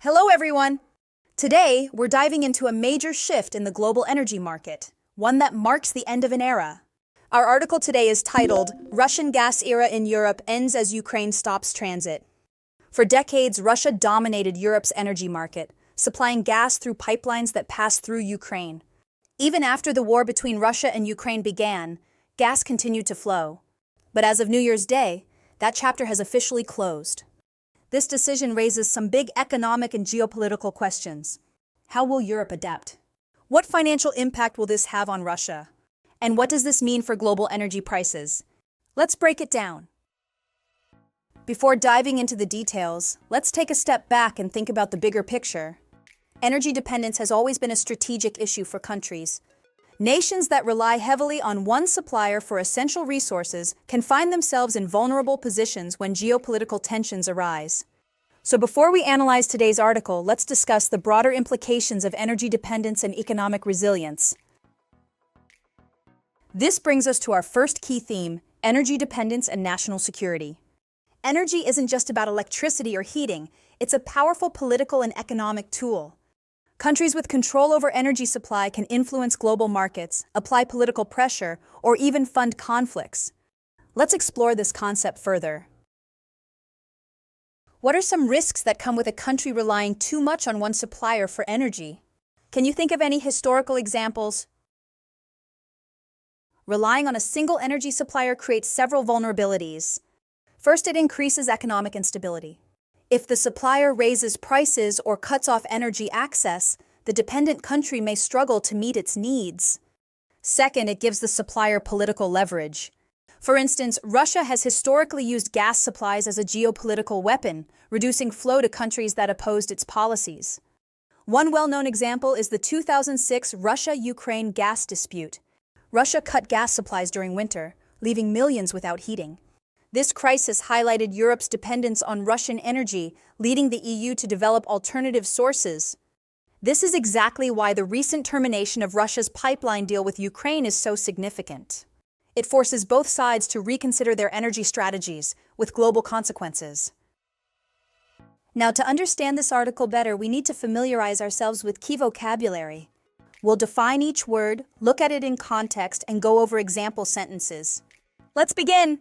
Hello, everyone! Today, we're diving into a major shift in the global energy market, one that marks the end of an era. Our article today is titled, Russian Gas Era in Europe Ends as Ukraine Stops Transit. For decades, Russia dominated Europe's energy market, supplying gas through pipelines that passed through Ukraine. Even after the war between Russia and Ukraine began, gas continued to flow. But as of New Year's Day, that chapter has officially closed. This decision raises some big economic and geopolitical questions. How will Europe adapt? What financial impact will this have on Russia? And what does this mean for global energy prices? Let's break it down. Before diving into the details, let's take a step back and think about the bigger picture. Energy dependence has always been a strategic issue for countries. Nations that rely heavily on one supplier for essential resources can find themselves in vulnerable positions when geopolitical tensions arise. So before we analyze today's article, let's discuss the broader implications of energy dependence and economic resilience. This brings us to our first key theme, energy dependence and national security. Energy isn't just about electricity or heating, it's a powerful political and economic tool. Countries with control over energy supply can influence global markets, apply political pressure, or even fund conflicts. Let's explore this concept further. What are some risks that come with a country relying too much on one supplier for energy? Can you think of any historical examples? Relying on a single energy supplier creates several vulnerabilities. First, it increases economic instability. If the supplier raises prices or cuts off energy access, the dependent country may struggle to meet its needs. Second, it gives the supplier political leverage. For instance, Russia has historically used gas supplies as a geopolitical weapon, reducing flow to countries that opposed its policies. One well-known example is the 2006 Russia-Ukraine gas dispute. Russia cut gas supplies during winter, leaving millions without heating. This crisis highlighted Europe's dependence on Russian energy, leading the EU to develop alternative sources. This is exactly why the recent termination of Russia's pipeline deal with Ukraine is so significant. It forces both sides to reconsider their energy strategies, with global consequences. Now, to understand this article better, we need to familiarize ourselves with key vocabulary. We'll define each word, look at it in context, and go over example sentences. Let's begin!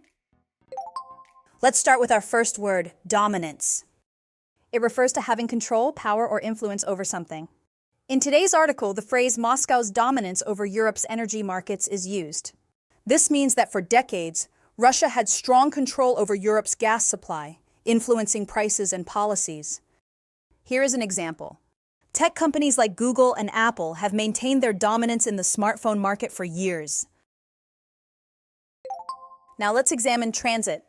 Let's start with our first word, dominance. It refers to having control, power, or influence over something. In today's article, the phrase Moscow's dominance over Europe's energy markets is used. This means that for decades, Russia had strong control over Europe's gas supply, influencing prices and policies. Here is an example. Tech companies like Google and Apple have maintained their dominance in the smartphone market for years. Now let's examine transit.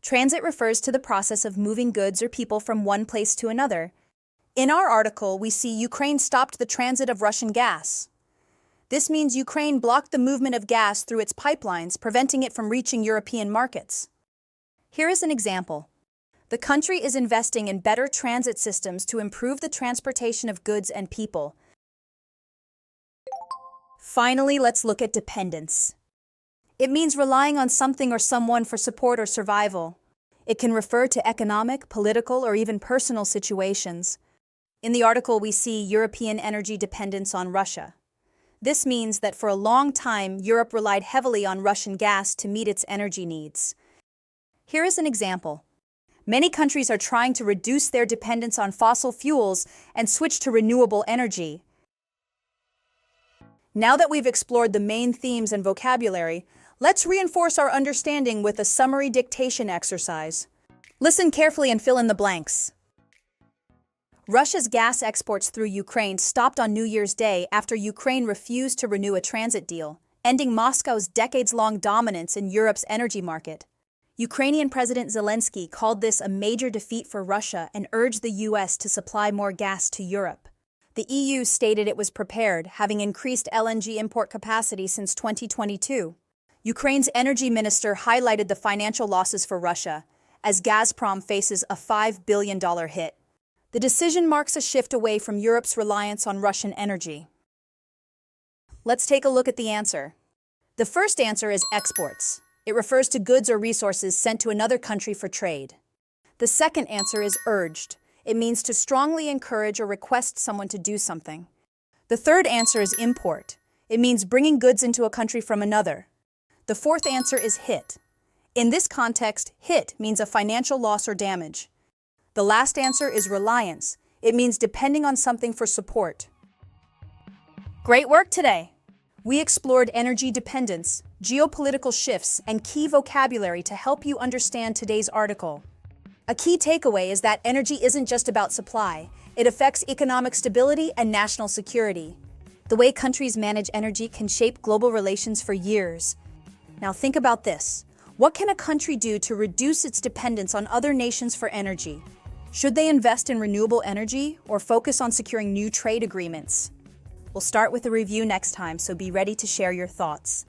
Transit refers to the process of moving goods or people from one place to another. In our article, we see Ukraine stopped the transit of Russian gas. This means Ukraine blocked the movement of gas through its pipelines, preventing it from reaching European markets. Here is an example. The country is investing in better transit systems to improve the transportation of goods and people. Finally, let's look at dependence. It means relying on something or someone for support or survival. It can refer to economic, political, or even personal situations. In the article, we see European energy dependence on Russia. This means that for a long time, Europe relied heavily on Russian gas to meet its energy needs. Here is an example. Many countries are trying to reduce their dependence on fossil fuels and switch to renewable energy. Now that we've explored the main themes and vocabulary, let's reinforce our understanding with a summary dictation exercise. Listen carefully and fill in the blanks. Russia's gas exports through Ukraine stopped on New Year's Day after Ukraine refused to renew a transit deal, ending Moscow's decades-long dominance in Europe's energy market. Ukrainian President Zelensky called this a major defeat for Russia and urged the US to supply more gas to Europe. The EU stated it was prepared, having increased LNG import capacity since 2022. Ukraine's energy minister highlighted the financial losses for Russia, as Gazprom faces a $5 billion hit. The decision marks a shift away from Europe's reliance on Russian energy. Let's take a look at the answer. The first answer is exports. It refers to goods or resources sent to another country for trade. The second answer is urged. It means to strongly encourage or request someone to do something. The third answer is import. It means bringing goods into a country from another. The fourth answer is hit. In this context, hit means a financial loss or damage. The last answer is reliance. It means depending on something for support. Great work today! We explored energy dependence, geopolitical shifts, and key vocabulary to help you understand today's article. A key takeaway is that energy isn't just about supply. It affects economic stability and national security. The way countries manage energy can shape global relations for years. Now think about this. What can a country do to reduce its dependence on other nations for energy? Should they invest in renewable energy or focus on securing new trade agreements? We'll start with a review next time, so be ready to share your thoughts.